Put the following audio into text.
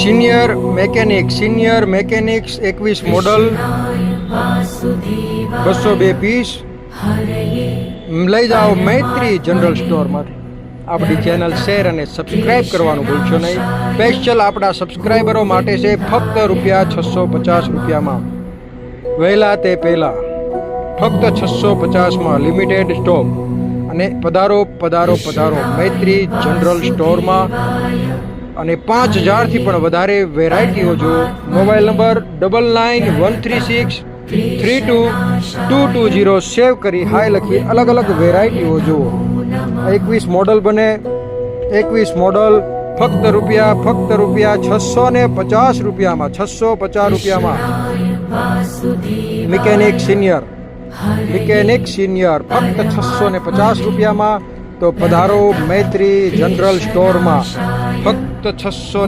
Senior mechanics 21 model 202 piece લઈ જાઓ મૈત્રી general સ્ટોરમાંથી. આપણી ચેનલ શેર અને સબસ્ક્રાઇબ કરવાનું ભૂલશો નહીં. સ્પેશિયલ આપણા સબસ્ક્રાઇબરો માટે છે ફક્ત ₹650 વહેલા તે પહેલાં ફક્ત 650 લિમિટેડ સ્ટોક. અને પધારો મૈત્રી જનરલ સ્ટોરમાં. અને 5000થી પણ વધારે વેરાયટીઓ જો. મોબાઈલ નંબર 9916322220 સેવ કરી હાય લખી અલગ અલગ વેરાયટીઓ જુઓ. 21 મોડલ બને 21 મોડલ ફક્ત ₹650 650 મિકેનિક સિનિયર ફક્ત ₹650. તો પધારો મૈત્રી જનરલ સ્ટોરમાં ફક્ત 600